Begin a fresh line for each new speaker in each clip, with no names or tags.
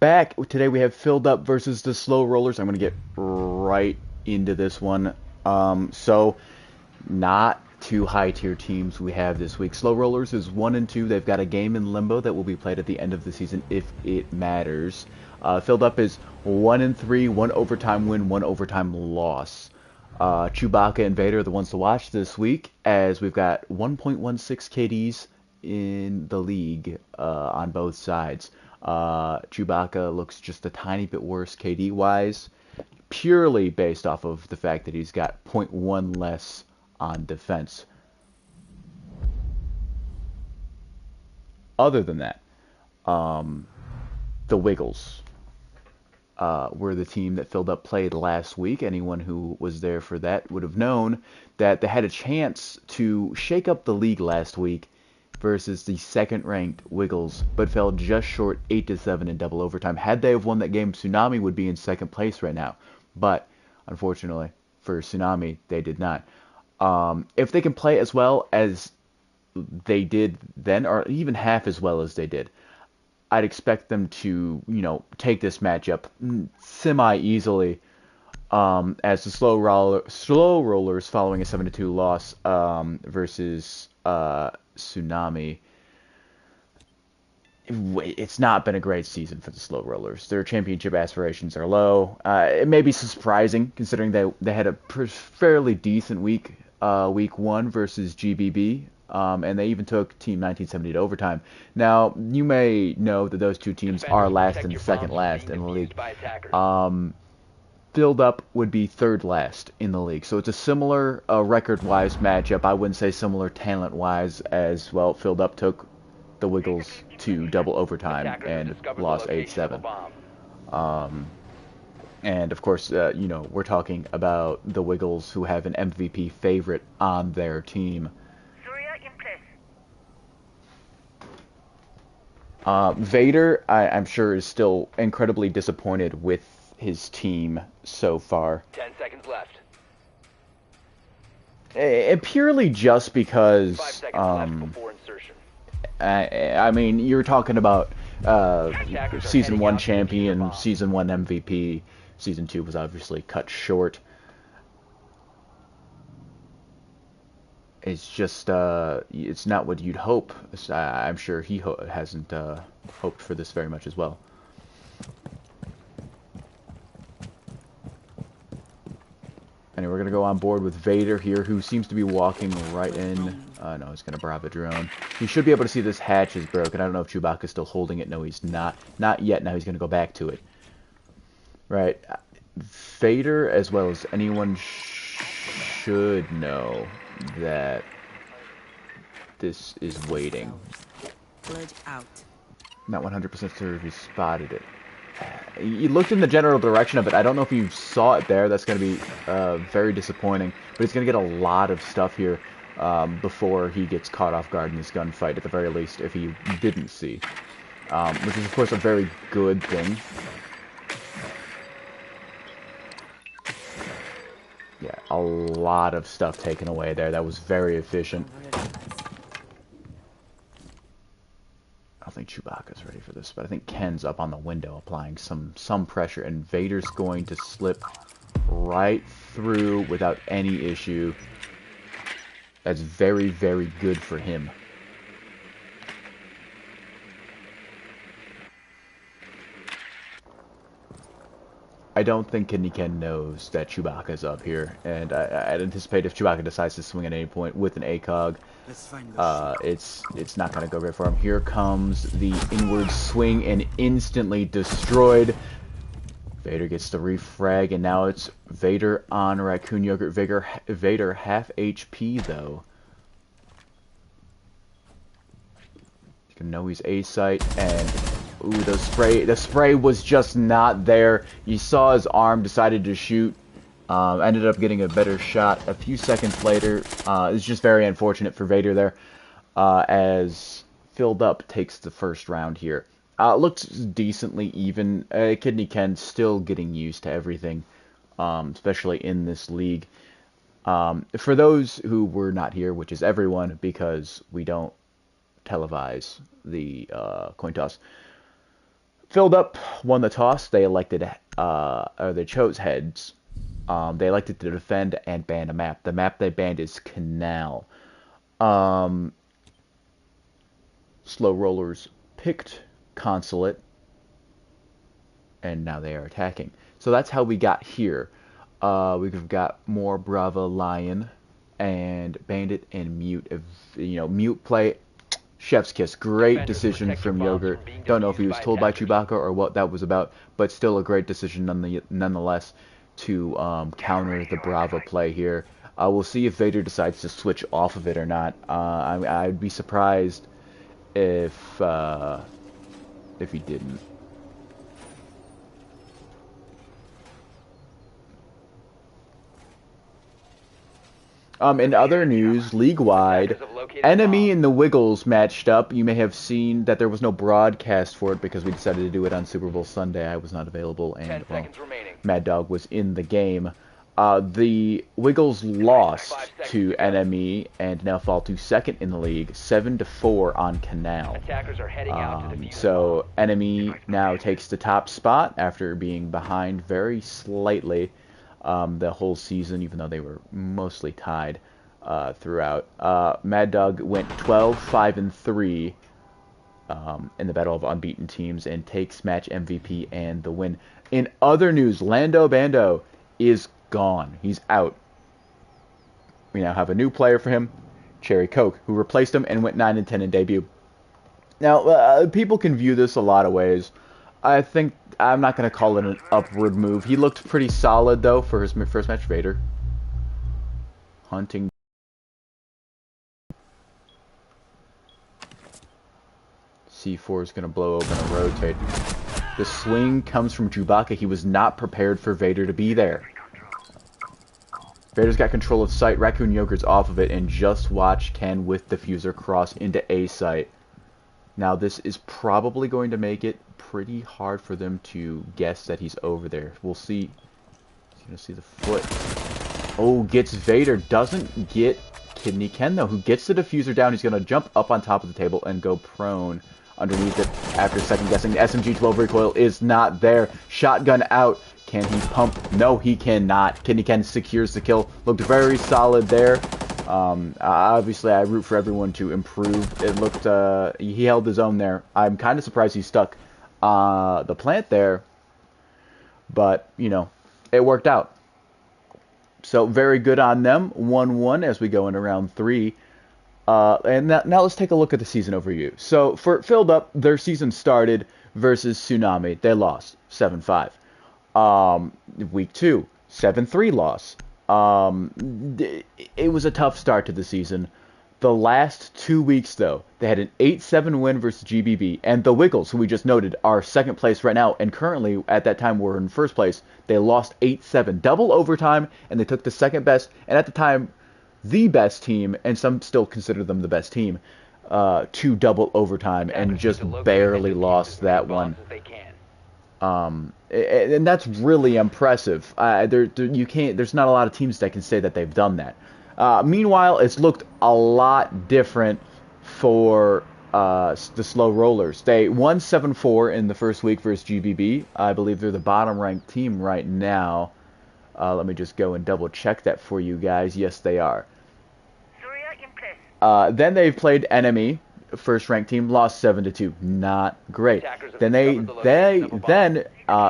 back. Today we have Filled Up versus the Slow Rollers. I'm going to get right into this one. So not two high tier teams we have this week. Slow Rollers is 1-2. They've got a game in limbo that will be played at the end of the season if it matters. Filled Up is 1-3, one overtime win, one overtime loss. Chewbacca and Vader are the ones to watch this week, as we've got 1.16 KDs in the league on both sides. Chewbacca looks just a tiny bit worse KD wise, purely based off of the fact that he's got zero point 0.1 less on defense. Other than that, the Wiggles were the team that Filled Up played last week. Anyone who was there for that would have known that they had a chance to shake up the league last week versus the second-ranked Wiggles, but fell just short 8-7 in double overtime. Had they have won that game, Tsunami would be in second place right now. But unfortunately for Tsunami, they did not. If they can play as well as they did then, or even half as well as they did, I'd expect them to, take this matchup semi-easily. As the slow rollers following a 7-2 loss versus Tsunami. It's not been a great season for the slow rollers. Their championship aspirations are low. It may be surprising considering they had a fairly decent week one versus GBB. And they even took Team 1970 to overtime. Now, you may know that those two teams are last and second last in the league. Filled Up would be third last in the league. So it's a similar record-wise matchup. I wouldn't say similar talent-wise as, well, Filled Up took the Wiggles to double overtime and lost 8-7. And, of course, we're talking about the Wiggles, who have an MVP favorite on their team. Vader, I'm sure, is still incredibly disappointed with his team so far.
10 seconds left.
Purely just because,
5 seconds left before insertion.
I mean, you're talking about Season 1 champion, Season 1 MVP. Season 2 was obviously cut short. It's just, it's not what you'd hope. I'm sure he hasn't hoped for this very much as well. Anyway, we're going to go on board with Vader here, who seems to be walking right in. No, he's going to Bravo drone. He should be able to see this hatch is broken. I don't know if Chewbacca's still holding it. No, he's not. Not yet. Now he's going to go back to it. Right. Vader, as well as anyone should know that this is waiting.
Out.
Not 100% sure if he spotted it. He looked in the general direction of it. I don't know if you saw it there. That's going to be very disappointing. But he's going to get a lot of stuff here before he gets caught off guard in this gunfight, at the very least, if he didn't see. Which is, of course, a very good thing. Yeah, a lot of stuff taken away there. That was very efficient. I don't think Chewbacca's ready for this, but I think Ken's up on the window applying some pressure, and Vader's going to slip right through without any issue. That's very, very good for him. I don't think Kidney Ken knows that Chewbacca's up here, and I'd anticipate if Chewbacca decides to swing at any point with an ACOG, it's not going to go great for him. Here comes the inward swing, and instantly destroyed. Vader gets the refrag, and now it's Vader on Raccoon Yogurt. Vader half HP, though. You can know he's A-site, and ooh, the spray was just not there. You saw his arm, decided to shoot. Ended up getting a better shot a few seconds later. It's just very unfortunate for Vader there, as Filled Up takes the first round here. Looked decently even. Kidney Ken still getting used to everything, especially in this league. For those who were not here, which is everyone, because we don't televise the coin toss, Filled Up won the toss. They elected, or they chose heads. They elected to defend and ban a map. The map they banned is Canal. Um, Slow Rollers picked Consulate, and now they are attacking. So that's how we got here. We've got more Brava Lion and Bandit and Mute. If, Mute play, chef's kiss. Great decision from Yogurt. Don't know if he was told by Chewbacca or what that was about, but still a great decision nonetheless to counter the Brava play here. We'll see if Vader decides to switch off of it or not. I'd be surprised if he didn't. In other news, league-wide, Enemy and the Wiggles matched up. You may have seen that there was no broadcast for it because we decided to do it on Super Bowl Sunday. I was not available, and well, Mad Dog was in the game. The Wiggles lost to Enemy and now fall to second in the league, 7-4 on Canal. So Enemy now takes the top spot after being behind very slightly the whole season, even though they were mostly tied throughout. Mad Dog went 12-5-3 in the Battle of Unbeaten Teams and takes match MVP and the win. In other news, Lando Bando is gone. He's out. We now have a new player for him, Cherry Coke, who replaced him and went 9-10 in debut. Now, people can view this a lot of ways. I think I'm not going to call it an upward move. He looked pretty solid, though, for his first match. Vader. Hunting. C4 is going to blow open and rotate. The swing comes from Chewbacca. He was not prepared for Vader to be there. Vader's got control of site. Raccoon Yogurt's off of it, and just watch Ken with diffuser cross into A site. Now, this is probably going to make it pretty hard for them to guess that he's over there. We'll see. He's going to see the foot. Oh, gets Vader. Doesn't get Kidney Ken, though, who gets the diffuser down. He's going to jump up on top of the table and go prone underneath it after second guessing. The SMG-12 recoil is not there. Shotgun out. Can he pump? No, he cannot. Kidney Ken secures the kill. Looked very solid there. Obviously, I root for everyone to improve. It looked, he held his own there. I'm kind of surprised he stuck the plant there, but, it worked out. So, very good on them. 1-1 as we go into round 3. And now let's take a look at the season overview. So, for Filled Up, their season started versus Tsunami. They lost 7-5. Week 2, 7-3 loss. It was a tough start to the season. The last 2 weeks, though, they had an 8-7 win versus GBB, and the Wiggles, who we just noted, are second place right now, and currently, at that time, were in first place. They lost 8-7, double overtime, and they took the second best, and at the time, the best team, and some still consider them the best team, to double overtime, and just barely lost that one. And that's really impressive. There's not a lot of teams that can say that they've done that. Meanwhile, it's looked a lot different for the Slow Rollers. They won 7-4 in the first week versus GBB. I believe they're the bottom-ranked team right now. Let me just go and double-check that for you guys. Yes, they are. Then they've played Enemy, first-ranked team, lost 7-2. Not great. Then they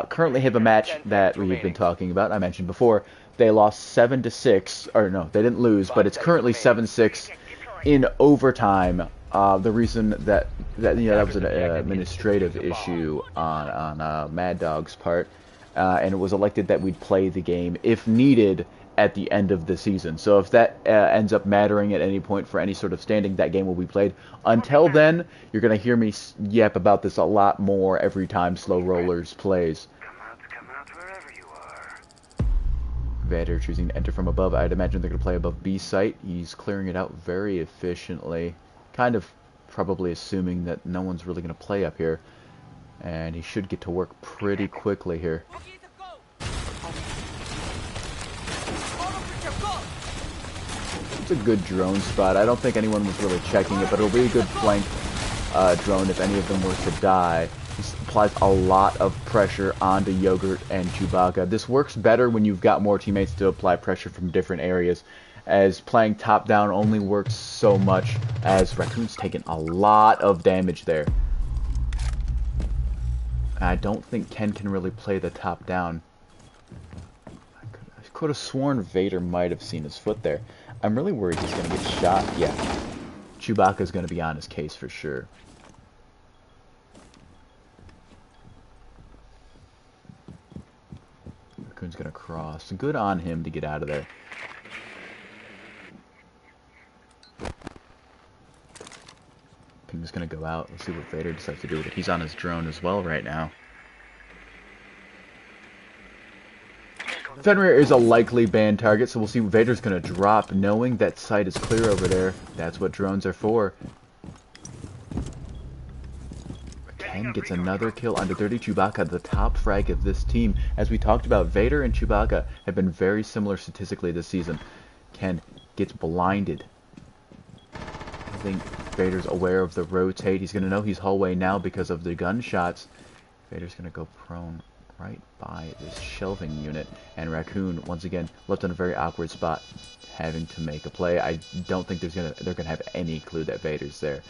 currently have a match that we've been talking about. I mentioned before. They lost 7-6, or no, they didn't lose, but it's currently 7-6 in overtime. The reason that was an administrative issue on Mad Dog's part, and it was elected that we'd play the game if needed at the end of the season. So if that ends up mattering at any point for any sort of standing, that game will be played. Until then, you're going to hear me yap about this a lot more every time Slow Rollers plays. Vader choosing to enter from above. I'd imagine they're going to play above B site. He's clearing it out very efficiently. Kind of probably assuming that no one's really going to play up here. And he should get to work pretty quickly here. It's a good drone spot. I don't think anyone was really checking it, but it'll be a good flank drone if any of them were to die. This applies a lot of pressure onto Yogurt and Chewbacca. This works better when you've got more teammates to apply pressure from different areas, as playing top-down only works so much, as Raccoon's taking a lot of damage there. I don't think Ken can really play the top-down. I could have sworn Vader might have seen his foot there. I'm really worried he's going to get shot. Yeah, Chewbacca's going to be on his case for sure. Raccoon's going to cross. Good on him to get out of there. Ping's going to go out. Let's see what Vader decides to do with it. He's on his drone as well right now. Fenrir is a likely ban target, so we'll see what Vader's going to drop, knowing that sight is clear over there. That's what drones are for. Ken gets another kill under 30. Chewbacca, the top frag of this team. As we talked about, Vader and Chewbacca have been very similar statistically this season. Ken gets blinded. I think Vader's aware of the rotate. He's going to know he's hallway now because of the gunshots. Vader's going to go prone right by this shelving unit, and Raccoon once again left in a very awkward spot, having to make a play. I don't think they're gonna have any clue that Vader's there.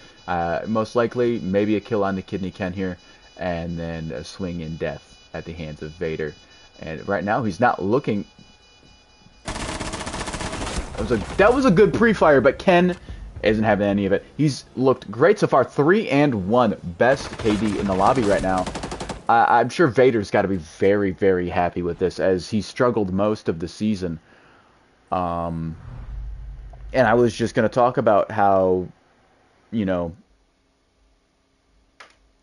Most likely, maybe a kill on the Kidney Ken here, and then a swing in death at the hands of Vader. And right now, he's not looking. That was a good pre-fire, but Ken isn't having any of it. He's looked great so far. 3-1, best KD in the lobby right now. I'm sure Vader's got to be very, very happy with this, as he struggled most of the season. And I was just going to talk about how, you know,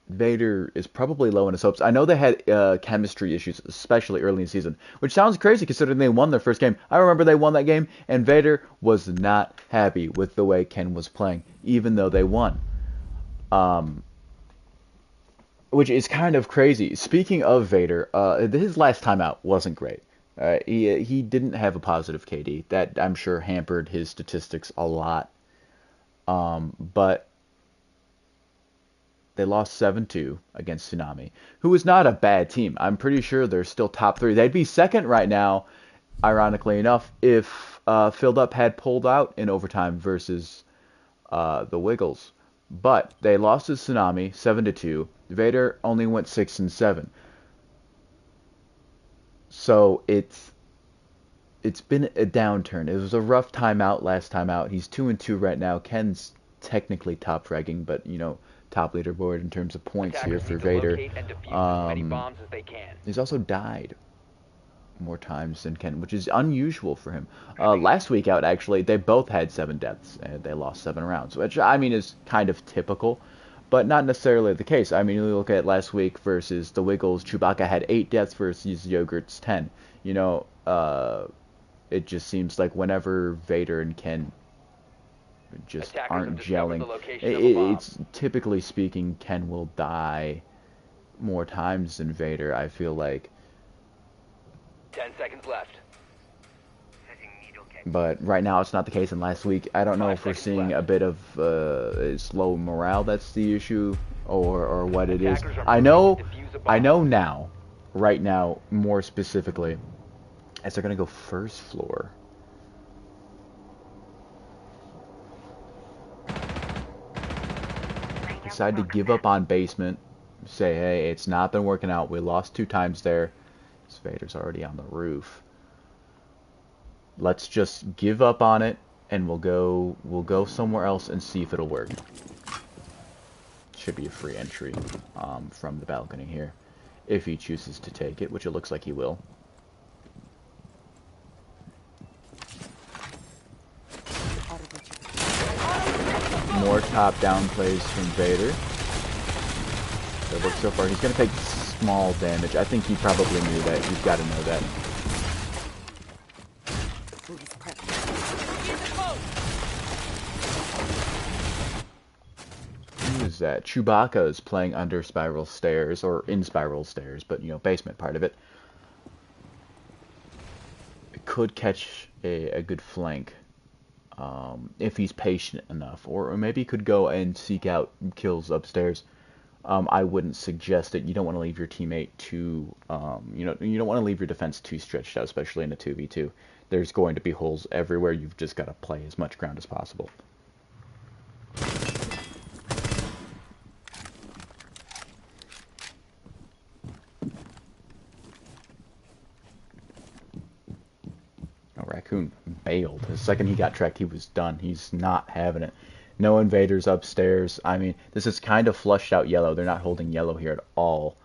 Vader is probably low in his hopes. I know they had chemistry issues, especially early in the season, which sounds crazy considering they won their first game. I remember they won that game, and Vader was not happy with the way Ken was playing, even though they won. Which is kind of crazy. Speaking of Vader, his last time out wasn't great. He didn't have a positive KD. That, I'm sure, hampered his statistics a lot. But they lost 7-2 against Tsunami, who is not a bad team. I'm pretty sure they're still top 3. They'd be second right now, ironically enough, if Filled Up had pulled out in overtime versus the Wiggles. But they lost to Tsunami 7-2. Vader only went 6-7. So it's been a downturn. It was a rough time out last time out. He's 2-2 right now. Ken's technically top fragging, but you know, top leaderboard in terms of points here for Vader. He's also died more times than Ken, which is unusual for him. Last week out, actually, they both had 7 deaths, and they lost 7 rounds, which, I mean, is kind of typical, but not necessarily the case. I mean, you look at last week versus the Wiggles, Chewbacca had 8 deaths versus Yogurt's 10. You know, it just seems like whenever Vader and Ken just aren't gelling, it's typically speaking, Ken will die more times than Vader, I feel like.
10 seconds left.
But right now it's not the case. And last week, I don't know if we're seeing a bit of slow morale that's the issue, or what it is. I know now, right now, more specifically, as they're going to go first floor. Decide to give up on basement. Say, hey, it's not been working out. We lost 2 times there. Vader's already on the roof. Let's just give up on it, and we'll go somewhere else and see if it'll work. Should be a free entry from the balcony here, if he chooses to take it, which it looks like he will. More top-down plays from Vader. It looks so far. He's going to take small damage. I think he probably knew that. You've got to know that. Who is that? Chewbacca is playing under spiral stairs, or in spiral stairs, but, you know, basement part of it. It could catch a good flank if he's patient enough, or maybe he could go and seek out kills upstairs. I wouldn't suggest it. You don't want to leave your teammate too, you don't want to leave your defense too stretched out, especially in a 2v2. There's going to be holes everywhere. You've just got to play as much ground as possible. Oh, Raccoon bailed. The second he got tracked, he was done. He's not having it. No invaders upstairs. I mean, this is kind of flushed out yellow. They're not holding yellow here at all.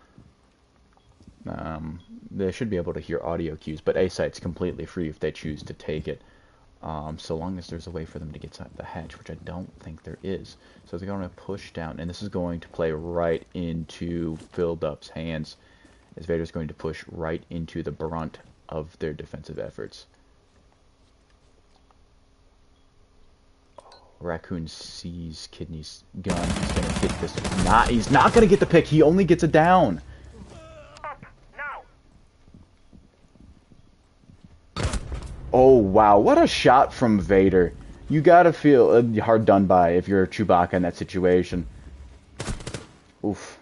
They should be able to hear audio cues, but A site's completely free if they choose to take it. So long as there's a way for them to get to the hatch, which I don't think there is. So they're going to push down, and this is going to play right into Filled Up's hands, as Vader's going to push right into the brunt of their defensive efforts. Raccoon sees Kidney's gun. He's going to get this. He's not going to get the pick. He only gets a down. Oh, wow. What a shot from Vader. You got to feel hard done by if you're Chewbacca in that situation. Oof.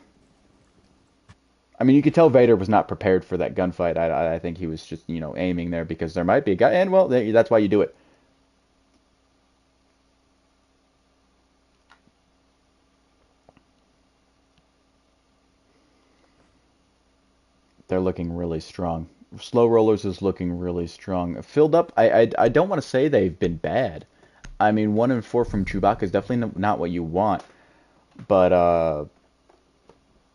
I mean, you could tell Vader was not prepared for that gunfight. I think he was just, aiming there because there might be a guy. And, well, that's why you do it. They're looking really strong. Slow Rollers is looking really strong. Filled Up, I don't want to say they've been bad. I mean, 1 and 4 from Chewbacca is definitely not what you want. But,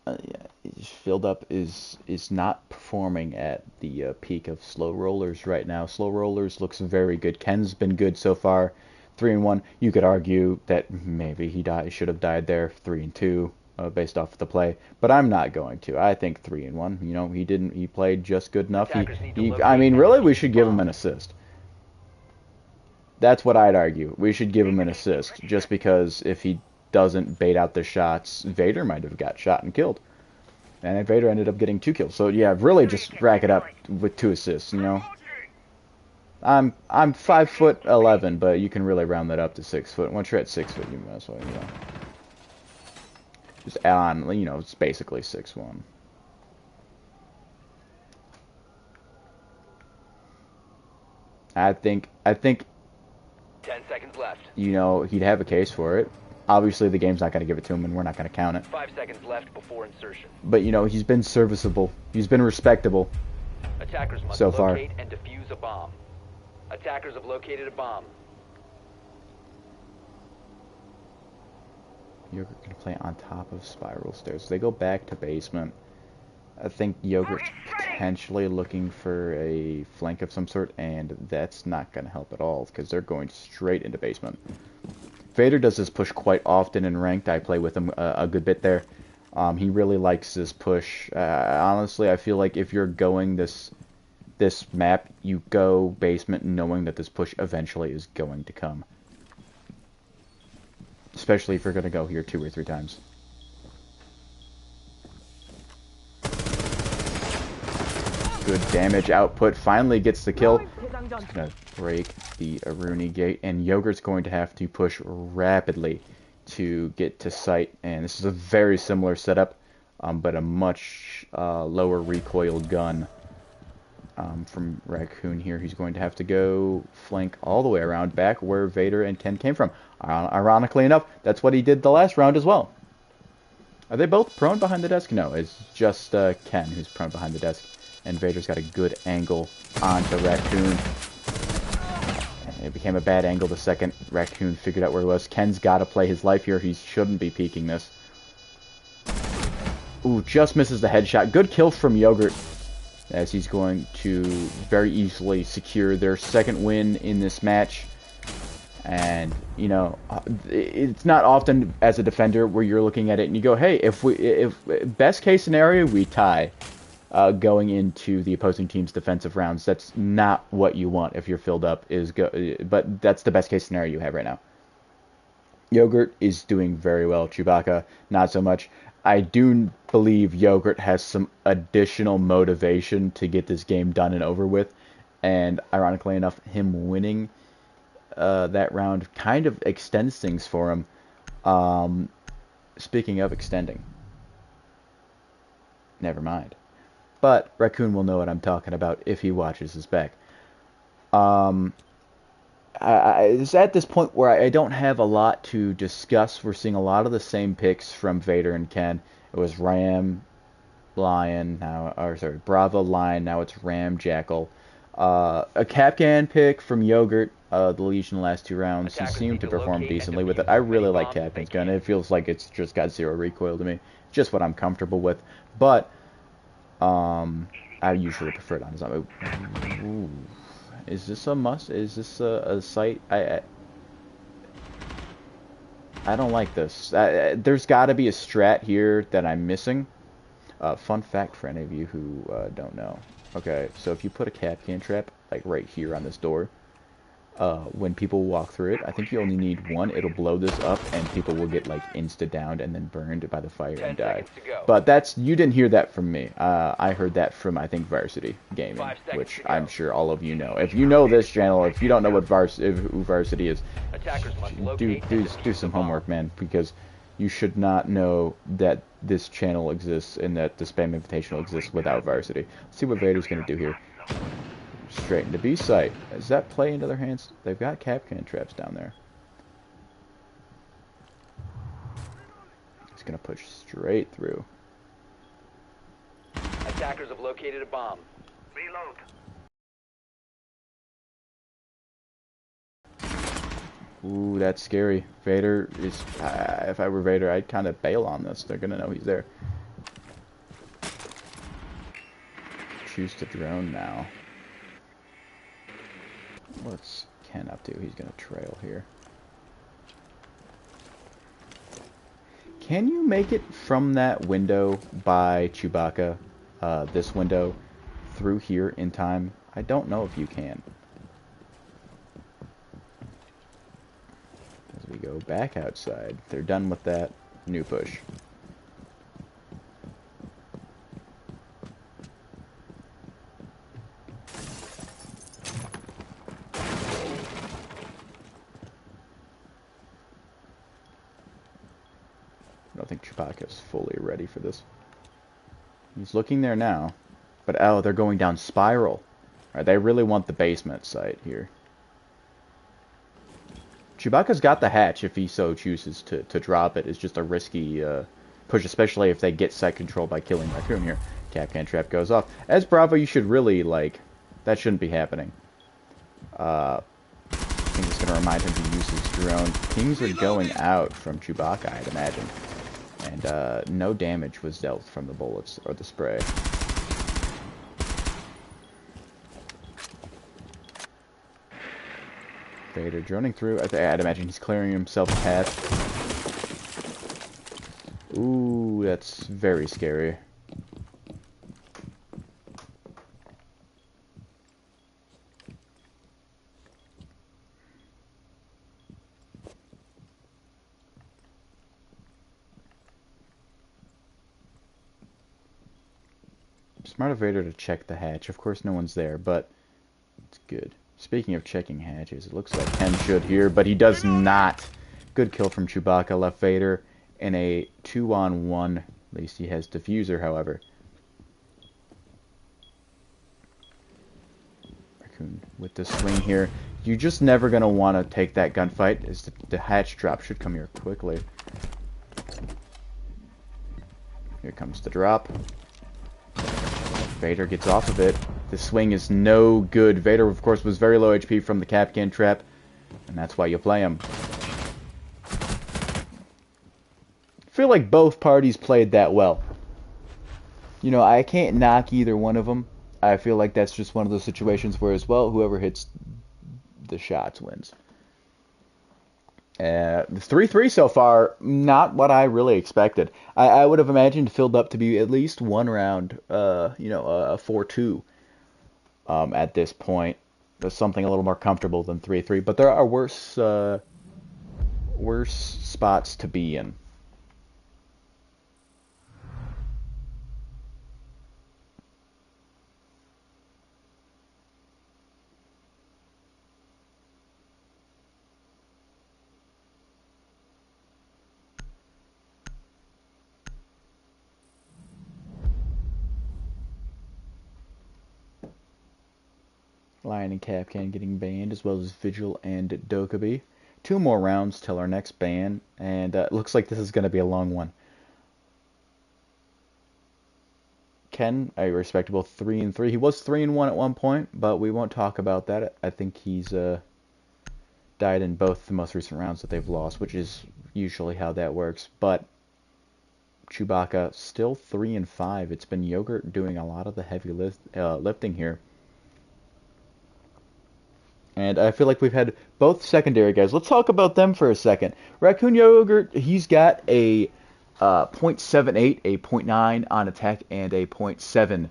yeah, Filled Up is not performing at the peak of Slow Rollers right now. Slow Rollers looks very good. Ken's been good so far. 3 and 1. You could argue that maybe he should have died there. 3 and 2. Based off of the play, but I'm not going to. I think 3 and 1. He played just good enough. I mean, really, we should give him an assist. That's what I'd argue. We should give him an assist, just because if he doesn't bait out the shots, Vader might have got shot and killed. And Vader ended up getting 2 kills. So yeah, really just rack it up with 2 assists, I'm 5'11", but you can really round that up to 6 foot. Once you're at 6 foot, you might as well, just add on, it's basically 6'1". I think
10 seconds left.
He'd have a case for it. Obviously, the game's not going to give it to him, and we're not going to count it.
5 seconds left before insertion.
But, he's been serviceable. He's been respectable.
Attackers must
so far.
locate and defuse a bomb. Attackers have located a bomb.
Yogurt can play on top of spiral stairs. They go back to basement. I think Yogurt's potentially looking for a flank of some sort, and that's not going to help at all, because they're going straight into basement. Vader does this push quite often in ranked. I play with him a good bit there. He really likes this push. Honestly, I feel like if you're going this map, you go basement knowing that this push eventually is going to come. Especially if you're going to go here 2 or 3 times. Good damage output. Finally gets the kill. It's going to break the Aruni gate. And Yogurt's going to have to push rapidly to get to site. And this is a very similar setup, but a much lower recoil gun from Raccoon here. He's going to have to go flank all the way around back where Vader and Ken came from. Ironically enough, that's what he did the last round as well. Are they both prone behind the desk? No, it's just Ken who's prone behind the desk. And Vader's got a good angle onto Raccoon. And it became a bad angle the second Raccoon figured out where he was. Ken's got to play his life here. He shouldn't be peeking this. Ooh, just misses the headshot. Good kill from Yogurt, as he's going to very easily secure their second win in this match. And, it's not often as a defender where you're looking at it and you go, hey, if best case scenario, we tie going into the opposing team's defensive rounds. That's not what you want if you're Filled Up, but that's the best case scenario you have right now. Yogurt is doing very well. Chewbacca, not so much. I do believe Yogurt has some additional motivation to get this game done and over with. And ironically enough, him winning that round kind of extends things for him. Speaking of extending, Never mind. But Raccoon will know what I'm talking about if he watches this back. Um, it's at this point where I don't have a lot to discuss. We're seeing a lot of the same picks from Vader and Ken. It was Ram, Lion, now, or sorry, Bravo, Lion, now it's Ram, Jackal. A Capcan pick from Yogurt, the Legion last 2 rounds. He
Attackers
seemed
need
to
to
perform
locate and
decently with it.
defuse
I
as many
really like
bombs as they
Capcan's gun.
can.
It feels like it's just got zero recoil to me. Just what I'm comfortable with. But, I usually prefer it on zombie. Ooh. Is this a must? Is this a sight? I don't like this. There's got to be a strat here that I'm missing. Fun fact for any of you who don't know. Okay, so if you put a Capcan trap like right here on this door, when people walk through it, I think you only need one. It'll blow this up, and people will get like insta-downed and then burned by the fire
10
and die.
seconds to go.
But you didn't hear that from me. I heard that from, I think, Varsity Gaming,
5 seconds
which
to go.
I'm sure all of you know. If you know this channel, if you don't know what who Varsity is,
Attackers must
do
locate and
do
defuse
do
the
some
bomb.
homework, man, because you should not know that this channel exists and that the Spam Invitational exists without Varsity. Let's see what Vader's going to do here. Straight into B site. Does that play into their hands? They've got Capcan traps down there. He's going to push straight through.
Attackers have located a bomb. Reload.
Ooh, that's scary. Vader is... if I were Vader, I'd kind of bail on this. They're going to know he's there. Choose to drone now. What's Ken up to? He's going to trail here. Can you make it from that window by Chewbacca, this window, through here in time? I don't know if you can. As we go back outside, they're done with that. New push. I don't think Chewbacca's fully ready for this. He's looking there now. But, oh, they're going down Spiral. Alright, they really want the basement site here. Chewbacca's got the hatch if he so chooses to drop it. It's just a risky push, especially if they get site control by killing Raccoon here. Capcan trap goes off. As Bravo, you should really, like... That shouldn't be happening. I think it's going to remind him to use his drone. Pings are going out from Chewbacca, I'd imagine. And no damage was dealt from the bullets or the spray. Vader droning through. I'd imagine he's clearing himself a path. Ooh, that's very scary. Smart of Vader to check the hatch. Of course, no one's there, but it's good. Speaking of checking hatches, it looks like Ken should here, but he does not. Good kill from Chewbacca. Left Vader in a 2-on-1. At least he has diffuser, however. Raccoon with the swing here. You're just never going to want to take that gunfight, as the hatch drop should come here quickly. Here comes the drop. Vader gets off of it. The swing is no good. Vader, of course, was very low HP from the Capcan trap, and that's why you play him. I feel like both parties played that well. You know, I can't knock either one of them. I feel like that's just one of those situations where, as well, whoever hits the shots wins. The 3-3 so far, not what I really expected. I would have imagined filled up to be at least one round, you know, a 4-2 at this point. There's something a little more comfortable than 3-3, but there are worse spots to be in. Lion and Kapkan getting banned, as well as Vigil and Dokkaebi. 2 more rounds till our next ban, and it looks like this is going to be a long one. Ken, a respectable 3-3. He was 3-1 at one point, but we won't talk about that. I think he's died in both the most recent rounds that they've lost, which is usually how that works. But Chewbacca still 3-5. It's been Yogurt doing a lot of the heavy lifting here. And I feel like we've had both secondary guys. Let's talk about them for a second. Raccoon Yogurt, he's got a .78, a .9 on attack, and a .7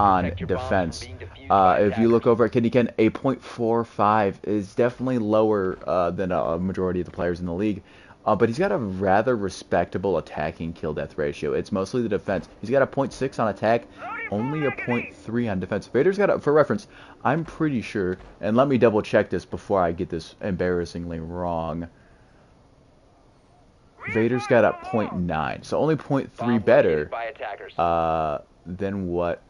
on defense. If you look over at Kidney Ken, a .45 is definitely lower than a majority of the players in the league. But he's got a rather respectable attacking kill-death ratio. It's mostly the defense. He's got a .6 on attack, only a .3 on defense. Vader's got, for reference, I'm pretty sure, and let me double-check this before I get this embarrassingly wrong. Vader's got a .9, so only .3 better than what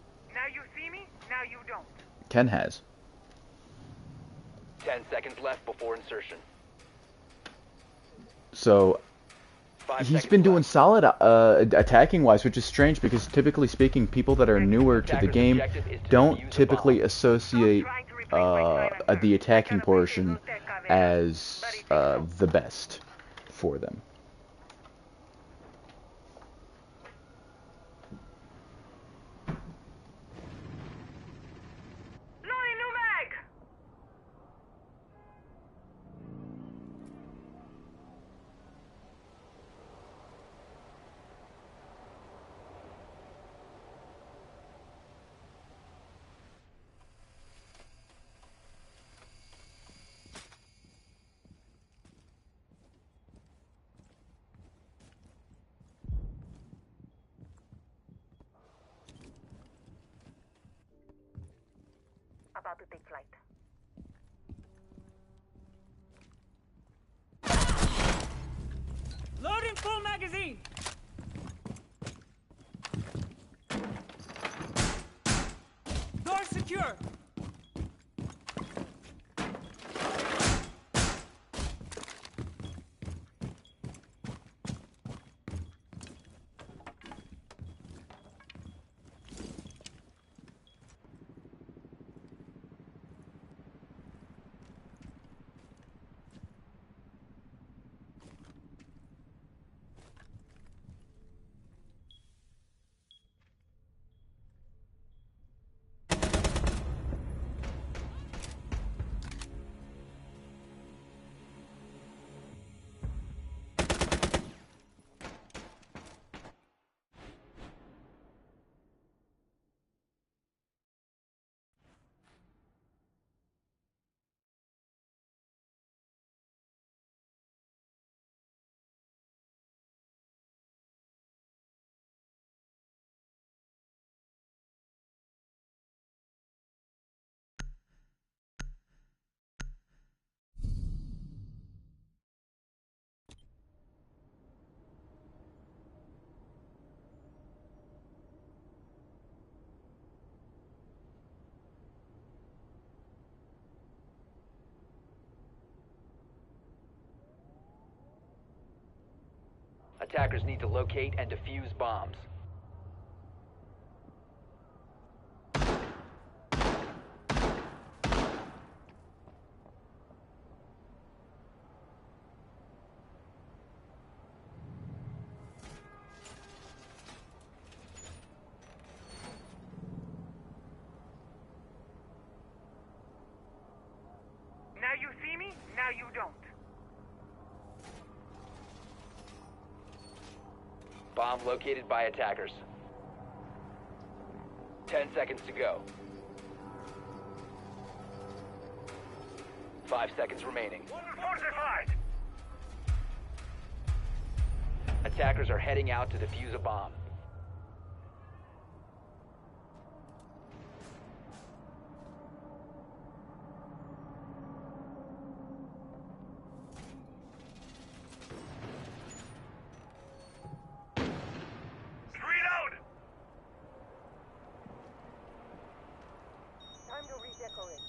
Ken has.
10 seconds left before insertion.
So he's been doing solid attacking-wise, which is strange because typically speaking, people that are newer to the game don't typically associate the attacking portion as the best for them.
About to take flight.
Loading full magazine. Door secure.
Attackers need to locate and defuse bombs.
Now you see me, now you don't.
Bomb located by attackers. 10 seconds to go. 5 seconds remaining.
Fortified!
Attackers are heading out to defuse a bomb.
Reload! Time to redecorate.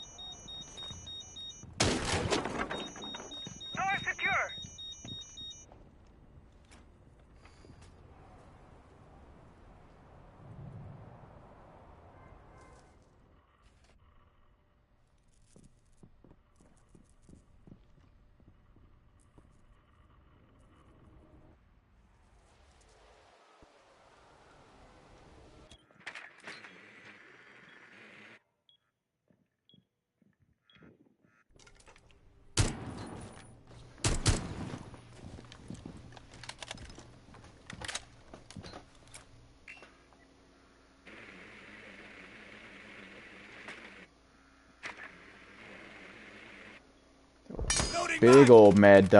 Big old mag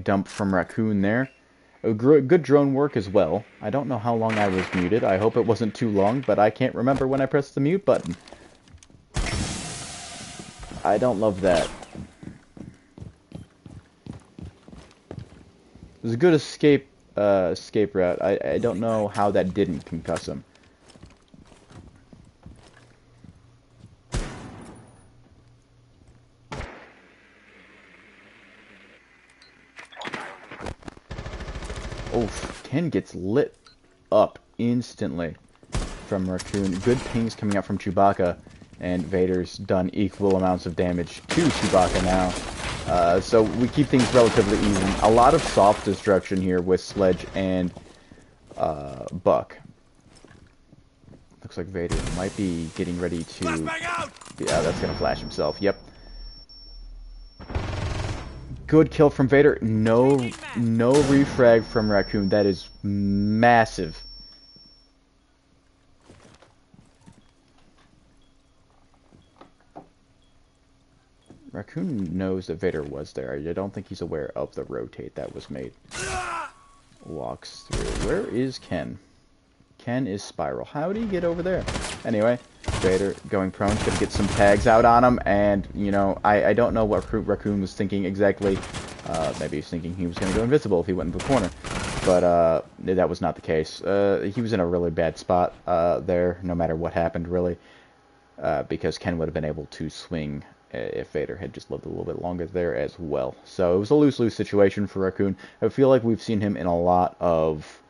dump from Raccoon there. Good drone work as well. I don't know how long I was muted. I hope it wasn't too long, but I can't remember when I pressed the mute button. I don't love that. It was a good escape route. I don't know how that didn't concuss him. Oh, Ken gets lit up instantly from Raccoon. Good pings coming out from Chewbacca, and Vader's done equal amounts of damage to Chewbacca now. So we keep things relatively even. A lot of soft destruction here with Sledge and Buck. Looks like Vader might be getting ready to... Yeah, that's going to flash himself. Yep. Good kill from Vader. No refrag from Raccoon. That is massive. Raccoon knows that Vader was there. I don't think he's aware of the rotate that was made. Walks through. Where is Ken? Ken is Spiral. How did he get over there? Anyway, Vader going prone. Gonna get some tags out on him. And, you know, I don't know what Raccoon was thinking exactly. Maybe he's thinking he was going to go invisible if he went into the corner. But that was not the case. He was in a really bad spot there, no matter what happened, really. Because Ken would have been able to swing if Vader had just lived a little bit longer there as well. So it was a lose-lose situation for Raccoon. I feel like we've seen him in a lot of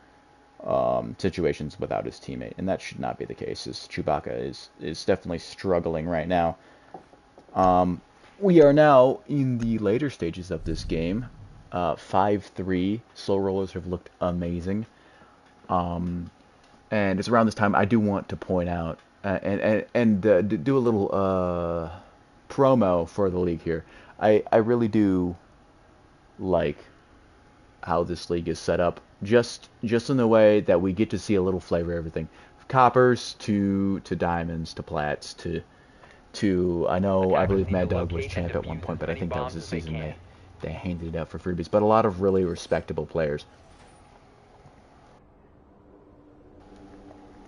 situations without his teammate, and that should not be the case, as Chewbacca is definitely struggling right now. We are now in the later stages of this game. 5-3. Slow rollers have looked amazing. And it's around this time I do want to point out and do a little promo for the league here. I really do like how this league is set up, just in the way that we get to see a little flavor of everything, coppers to diamonds to plats to I believe Mad Dog was champ at one point, but I think that was the season they handed it out for freebies. But a lot of really respectable players,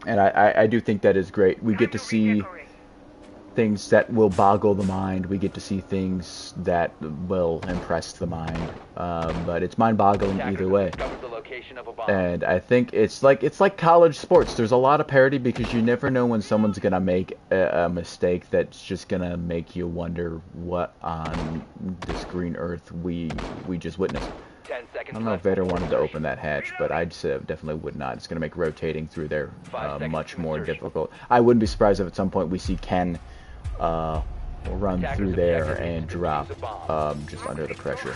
and I do think that is great. We get to see things that will boggle the mind. We get to see things that will impress the mind. But it's mind-boggling either way. And I think it's like college sports. There's a lot of parity because you never know when someone's gonna make a mistake that's just gonna make you wonder what on this green earth we just witnessed. I don't know if Vader wanted to open that hatch, but I'd say definitely would not. It's gonna make rotating through there much more difficult. I wouldn't be surprised if at some point we see Ken run through there and drop just under the pressure.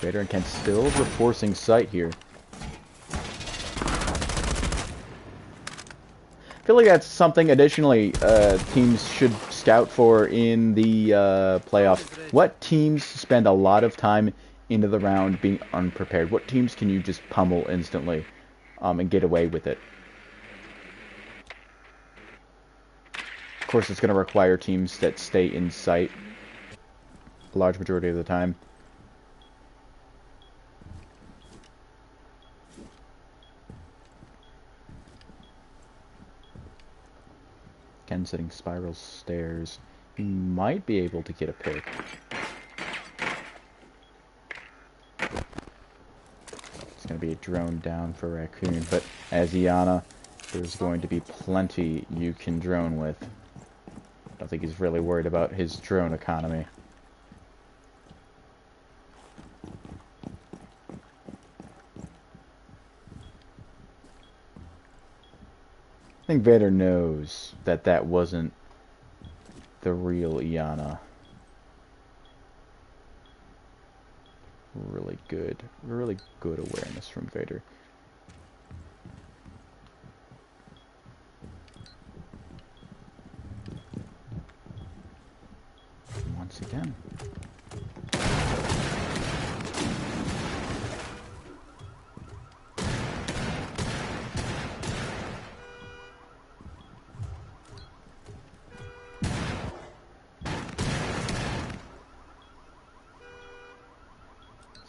Vader and Ken still reinforcing sight here. I feel like that's something additionally teams should scout for in the playoffs. What teams spend a lot of time into the round being unprepared? What teams can you just pummel instantly and get away with it? Of course, it's going to require teams that stay in sight a large majority of the time. Ken setting spiral stairs. He might be able to get a pick. It's going to be a drone down for Raccoon, but as Iana, there's going to be plenty you can drone with. I don't think he's really worried about his drone economy. I think Vader knows that that wasn't the real Iana. Really good awareness from Vader. Once again.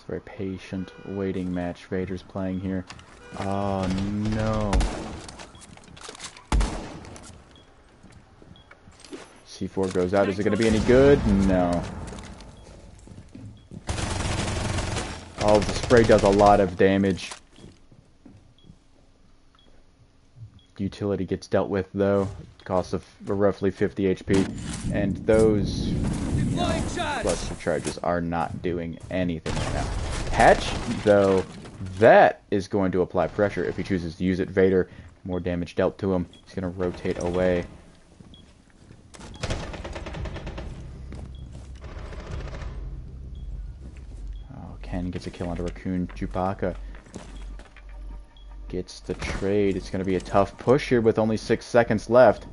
Very patient, waiting match Vader's playing here. Oh no. C4 goes out. Is it going to be any good? No. Oh, the spray does a lot of damage. Utility gets dealt with though. Cost of roughly 50 HP. And those cluster charges are not doing anything right now. Hatch, though, that is going to apply pressure if he chooses to use it. Vader, more damage dealt to him. He's going to rotate away. Oh, Ken gets a kill onto Raccoon. Chewbacca gets the trade. It's going to be a tough push here with only 6 seconds left.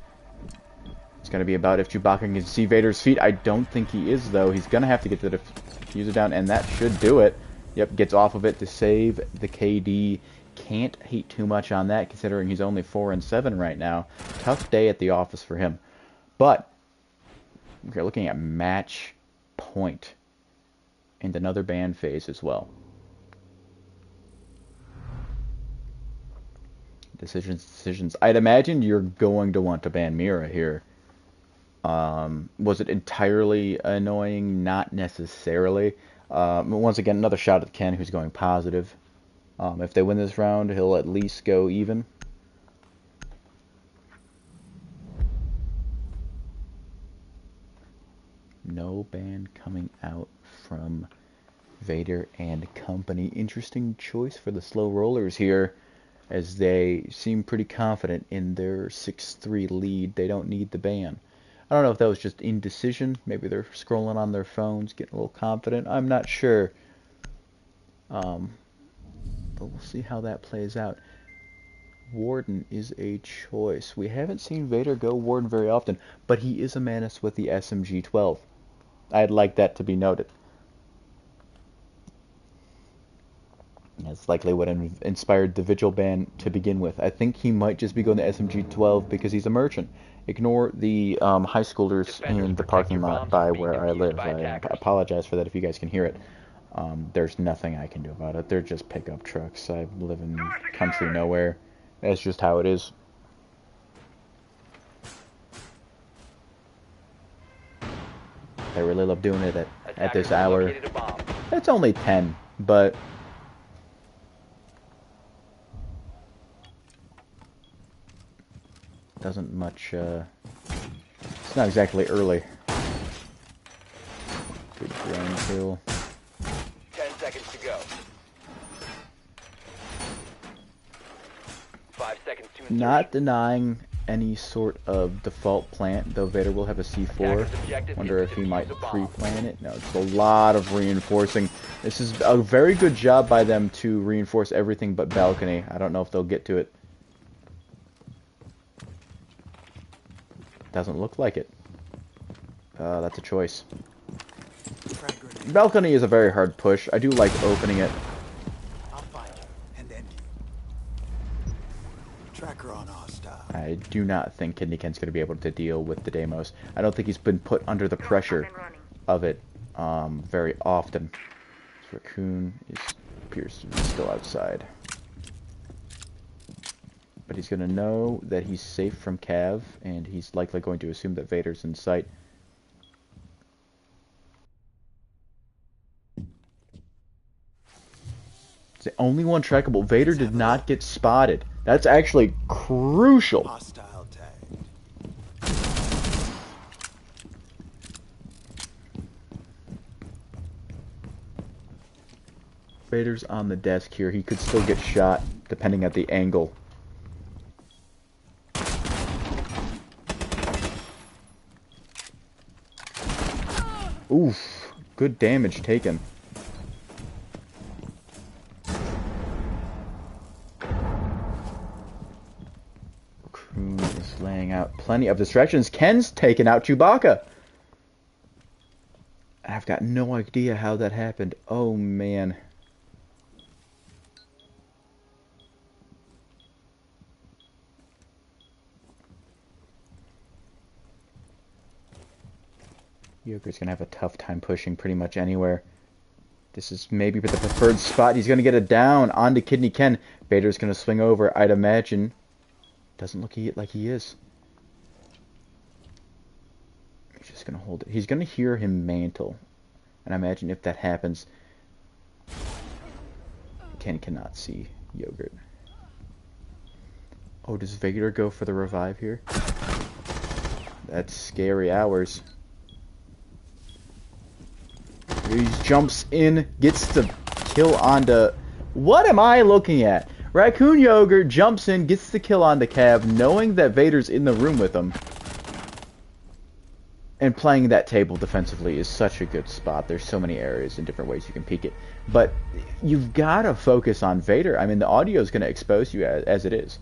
It's going to be about if Chewbacca can see Vader's feet. I don't think he is, though. He's going to have to get the diffuser down, and that should do it. Yep, gets off of it to save the KD. Can't hate too much on that, considering he's only 4 and 7 right now. Tough day at the office for him. But we're looking at match point and another ban phase as well. Decisions. I'd imagine you're going to want to ban Mira here. Was it entirely annoying? Not necessarily. Once again, another shot at Ken, who's going positive. If they win this round, he'll at least go even. No ban coming out from Vader and company. Interesting choice for the slow rollers here, as they seem pretty confident in their 6-3 lead. They don't need the ban. I don't know if that was just indecision. Maybe they're scrolling on their phones, getting a little confident. I'm not sure. But we'll see how that plays out. Warden is a choice. We haven't seen Vader go Warden very often, but he is a Manus with the SMG-12. I'd like that to be noted. That's likely what inspired the Vigil ban to begin with. I think he might just be going to SMG-12 because he's a merchant. Ignore the high schoolers in the parking lot by where I live. I apologize for that if you guys can hear it. There's nothing I can do about it. They're just pickup trucks. I live in country nowhere. That's just how it is. I really love doing it at this hour. It's only 10, but doesn't much, it's not exactly early. Good drone kill.
10 seconds to go. 5 seconds to insertion.
Not denying any sort of default plant, though Vader will have a C4. Wonder if he might pre-plan it. No, it's a lot of reinforcing. This is a very good job by them to reinforce everything but balcony. I don't know if they'll get to it. Doesn't look like it. That's a choice. Balcony is a very hard push. I do like opening it.
I'll find you and end you. Tracker on hostile.
I do not think Kidney Ken's going to be able to deal with the Deimos. I don't think he's been put under the pressure of it very often. Raccoon appears to be still outside. But he's going to know that he's safe from Cav, and he's likely going to assume that Vader's in sight. It's the only one trackable. Vader did not get spotted. That's actually crucial.
Hostile tag.
Vader's on the desk here. He could still get shot, depending at the angle. Oof, good damage taken. Raccoon is laying out plenty of distractions. Ken's taken out Chewbacca. I've got no idea how that happened. Oh man. Yoker's gonna have a tough time pushing pretty much anywhere. This is maybe the preferred spot. He's going to get it down onto Kidney Ken. Vader's going to swing over, I'd imagine. Doesn't look like he is. He's just going to hold it. He's going to hear him mantle. And I imagine if that happens, Ken cannot see Yogurt. Oh, does Vader go for the revive here? That's scary hours. He jumps in, gets the kill onto... What am I looking at? Raccoon Yogurt jumps in, gets the kill onto Cav, knowing that Vader's in the room with him. And playing that table defensively is such a good spot. There's so many areas and different ways you can peek it. But you've got to focus on Vader. I mean, the audio is going to expose you as it is.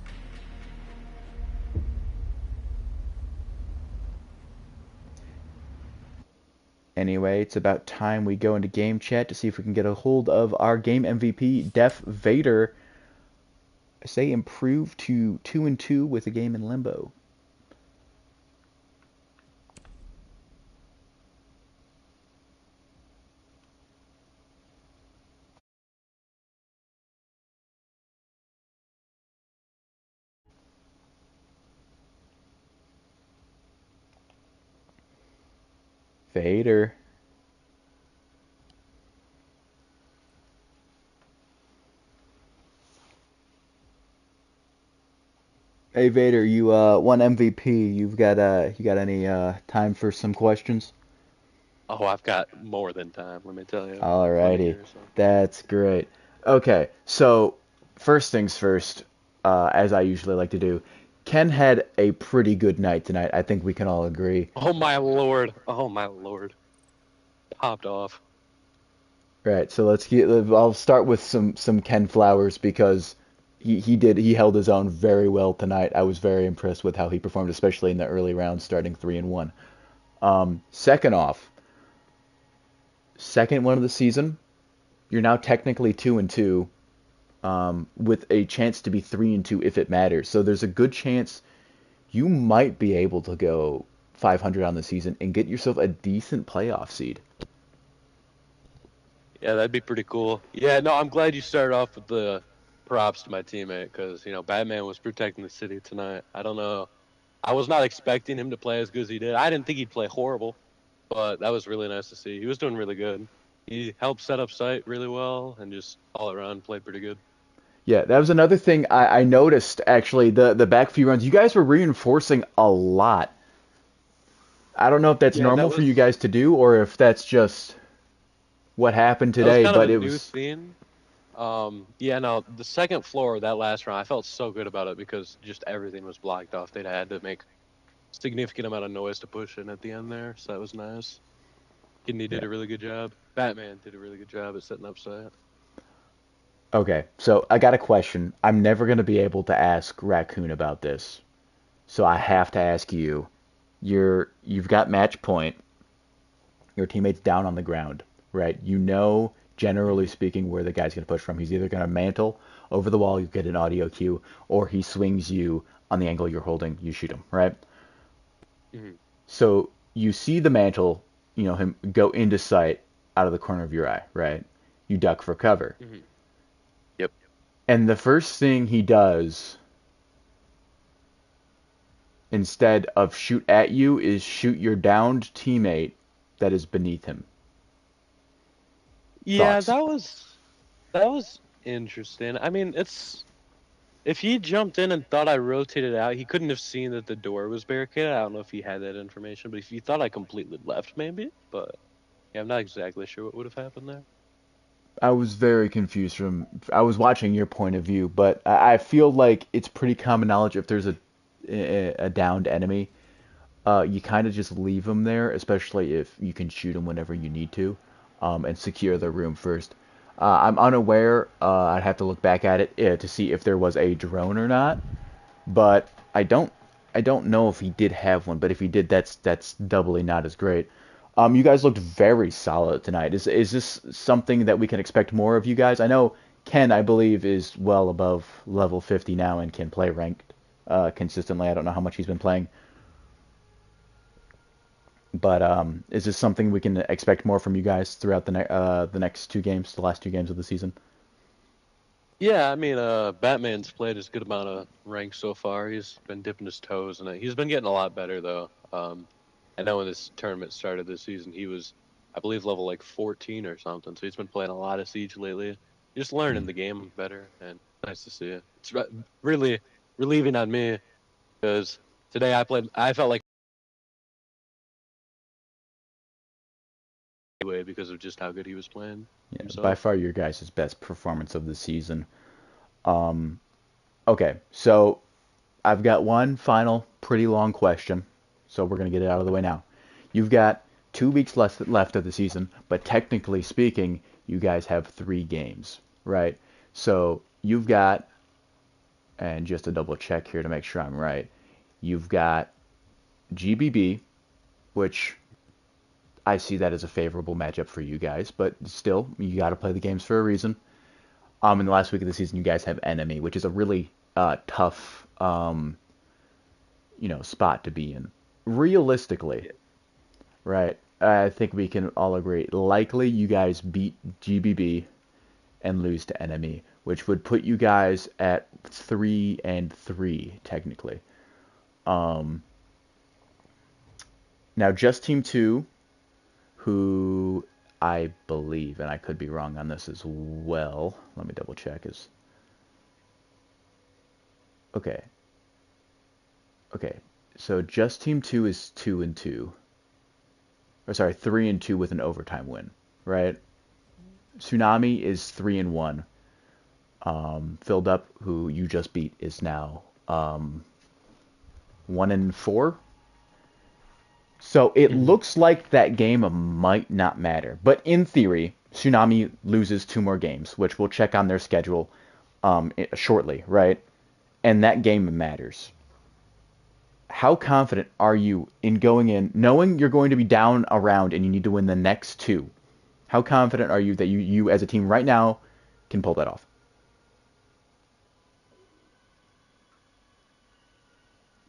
Anyway, it's about time we go into game chat to see if we can get a hold of our game MVP, Def Vader. I say improve to 2-2 with a game in limbo. Vader. Hey Vader, you won MVP. You got any time for some questions?
Oh, I've got more than time, let me tell you.
Alrighty, that's great. Okay, so first things first, as I usually like to do, Ken had a pretty good night tonight. I think we can all agree.
Oh my lord. Oh my lord. Popped off.
Right, so I'll start with some Ken Flowers because he held his own very well tonight. I was very impressed with how he performed, especially in the early rounds, starting 3-1. Second one of the season. You're now technically 2-2, with a chance to be 3-2 if it matters. So there's a good chance you might be able to go 500 on the season and get yourself a decent playoff seed.
Yeah, that'd be pretty cool. Yeah, no, I'm glad you started off with the props to my teammate because, Batman was protecting the city tonight. I don't know. I was not expecting him to play as good as he did. I didn't think he'd play horrible, but that was really nice to see. He was doing really good. He helped set up site really well and just all around played pretty good.
Yeah, that was another thing I noticed, actually, the back few runs. You guys were reinforcing a lot. I don't know if that's normal for you guys to do or if that's just what happened today,
that was
but
kind of
it
a new
was...
thing. Yeah, no, the second floor of that last round, I felt so good about it because just everything was blocked off. They'd had to make significant amount of noise to push in at the end there, so that was nice. Kidney did a really good job. Batman did a really good job at setting up site.
Okay, so I got a question. I'm never going to be able to ask Raccoon about this, so I have to ask you. You've got match point. Your teammate's down on the ground, right? You know, generally speaking, where the guy's going to push from. He's either going to mantle over the wall, you get an audio cue, or he swings you on the angle you're holding, you shoot him, right?
Mm-hmm.
So you see the mantle, him go into sight out of the corner of your eye, right? You duck for cover.
Mm-hmm. Yep.
And the first thing he does, instead of shoot at you, is shoot your downed teammate that is beneath him.
Yeah,
Thoughts?
that was interesting. I mean, if he jumped in and thought I rotated out, he couldn't have seen that the door was barricaded. I don't know if he had that information, but if he thought I completely left, maybe. But yeah, I'm not exactly sure what would have happened there.
I was very confused I was watching your point of view, but I feel like it's pretty common knowledge if there's a downed enemy, you kind of just leave them there, especially if you can shoot them whenever you need to, and secure the room first. I'm unaware. I'd have to look back at it to see if there was a drone or not, but I don't know if he did have one. But if he did, that's doubly not as great. You guys looked very solid tonight. Is this something that we can expect more of you guys? I know Ken, I believe, is well above level 50 now and can play ranked consistently. I don't know how much he's been playing. But is this something we can expect more from you guys throughout the next two games, the last two games of the season?
Yeah, I mean, Batman's played his good amount of ranks so far. He's been dipping his toes in it. He's been getting a lot better though. I know when this tournament started this season, he was, I believe, level like 14 or something. So he's been playing a lot of Siege lately. Just learning the game better, and nice to see it. It's really relieving on me because today I felt like anyway because of just how good he was playing
Yeah, by
himself.
far your guys' best performance of the season. Um, okay, so I've got one final pretty long question, so we're gonna get it out of the way now. You've got 2 weeks left of the season, but technically speaking, you guys have 3 games, right? So you've got, and just to double check here to make sure I'm right, you've got GBB, which I see that as a favorable matchup for you guys, but still, you got to play the games for a reason. In the last week of the season, you guys have Enemy, which is a really tough, spot to be in. Realistically,
Yeah.
right? I think we can all agree. Likely, you guys beat GBB and lose to Enemy, which would put you guys at 3-3 technically. Um, Now, just Team Two, who I believe, and I could be wrong on this as well. Let me double check. Is okay. Okay. So just Team Two is 2-2, or sorry, 3-2 with an overtime win, right? Tsunami is 3-1. Filled up, who you just beat, is now 1-4. So it
Mhm.
looks like that game might not matter, but in theory, Tsunami loses 2 more games, which we'll check on their schedule shortly, right? And that game matters. How confident are you in going in, knowing you're going to be down a round and you need to win the next two? How confident are you that you as a team right now can pull that off?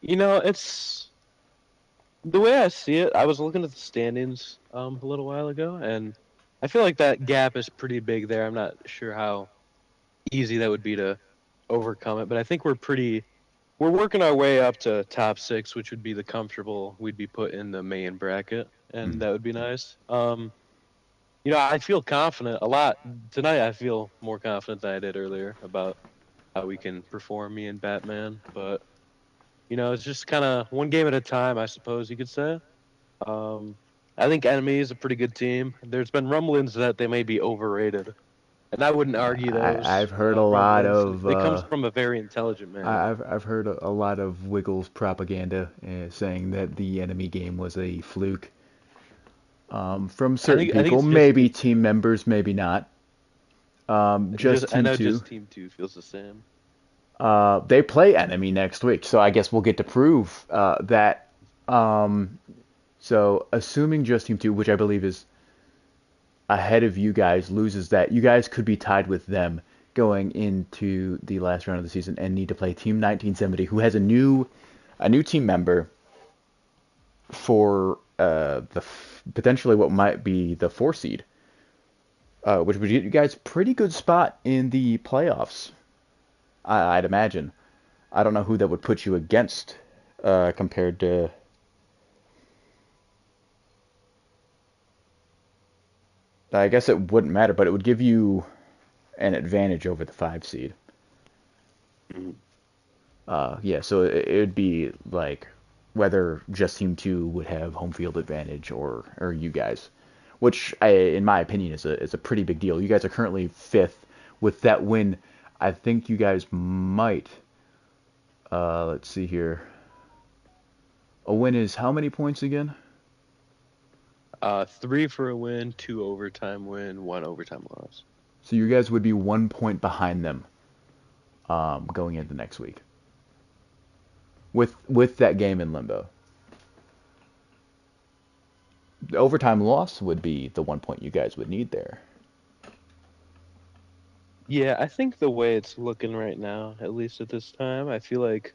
You know, it's the way I see it. I was looking at the standings a little while ago, and I feel like that gap is pretty big there. I'm not sure how easy that would be to overcome it, but I think we're working our way up to top six, which would be the comfortable we'd be put in the main bracket, and
Mm.
that would be nice. You know, I feel confident a lot tonight. I feel more confident than I did earlier about how we can perform me and Batman, but you know, it's just kind of one game at a time, I suppose you could say. Um, I think Enemy is a pretty good team. There's been rumblings that they may be overrated, and I wouldn't argue those
I've heard a lot
rumblings.
of
It comes from a very intelligent man.
I've heard a lot of Wiggles propaganda saying that the enemy game was a fluke. From certain
I think
people,
it's just
maybe team members, maybe not. Just
I
Team
know
Two.
just Team Two feels the same.
They play enemy next week, so I guess we'll get to prove that. Um, so assuming just Team Two, which I believe is ahead of you guys, loses that, you guys could be tied with them going into the last round of the season and need to play Team 1970, who has a new team member for potentially what might be the 4 seed, which would get you guys pretty good spot in the playoffs. I'd imagine. I don't know who that would put you against compared to. I guess it wouldn't matter, but it would give you an advantage over the 5 seed.
Mhm.
Yeah, so it would be like whether just Team Two would have home field advantage or you guys, which in my opinion is a pretty big deal. You guys are currently fifth. With that win, I think you guys might. Let's see here. A win is how many points again?
Three for a win, two overtime win, one overtime loss.
So you guys would be 1 point behind them going into next week with that game in limbo. The overtime loss would be the 1 point you guys would need there.
Yeah, I think the way it's looking right now, at least at this time, I feel like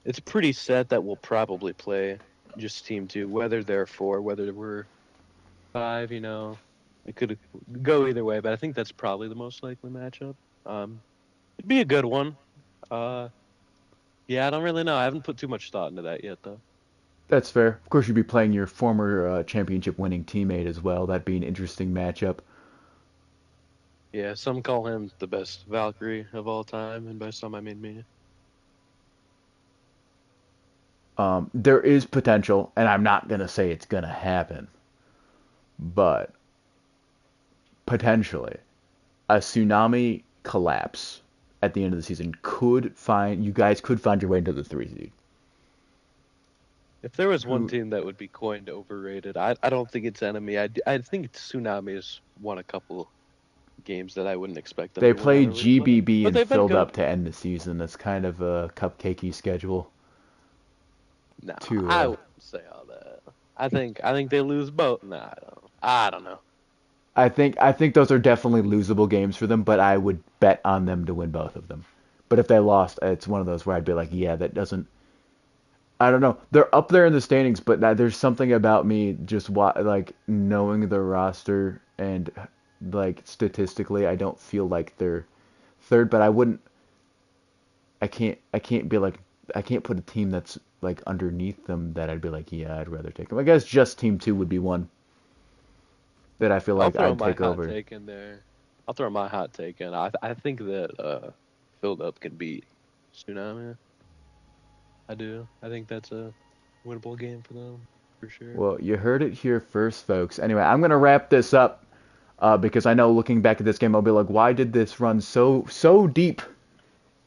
it's pretty set that we'll probably play just Team 2. Whether they're 4, whether we're 5, it could go either way, but I think that's probably the most likely matchup. It'd be a good one. Yeah, I don't really know. I haven't put too much thought into that yet, though.
That's fair. Of course, you'd be playing your former championship-winning teammate as well. That'd be an interesting matchup.
Yeah, some call him the best Valkyrie of all time, and by some I mean me.
There is potential, and I'm not gonna say it's gonna happen, but potentially a tsunami collapse at the end of the season you guys could find your way into the 3 seed.
If there was one
Who
team that would be coined overrated, I don't think it's Enemy. I think Tsunami has won a couple games that I wouldn't expect them
they
to win out
played
of replay.
GBB
But
and
they've been
filled up
good.
to end the season. That's kind of a cupcakey schedule.
No,
to,
I wouldn't say all that. I think they lose both. No, I don't know.
I think those are definitely losable games for them, but I would bet on them to win both of them. But if they lost, it's one of those where I'd be like, yeah, that doesn't. I don't know. They're up there in the standings, but there's something about me just like knowing the roster and like statistically, I don't feel like they're third, but I wouldn't. I can't be like I can't put a team that's like underneath them that I'd be like, yeah, I'd rather take them. I guess just Team 2 would be one that I feel
I'll
like
throw
I'd
my
take
hot
over.
take in there. I'll throw my hot take in. I think that Filled Up can beat Tsunami. I do. I think that's a winnable game for them for sure.
Well, you heard it here first, folks. Anyway, I'm gonna wrap this up because I know looking back at this game, I'll be like, why did this run so deep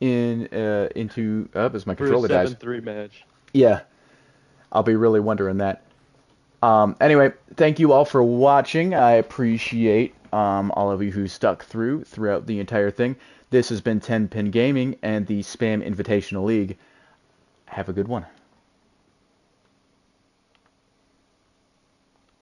into? Oh, as my
For a
controller dies.
7-3 match.
Yeah, I'll be really wondering that. Anyway, thank you all for watching. I appreciate all of you who stuck throughout the entire thing. This has been 10 Pin Gaming and the Spam Invitational League. Have a good one.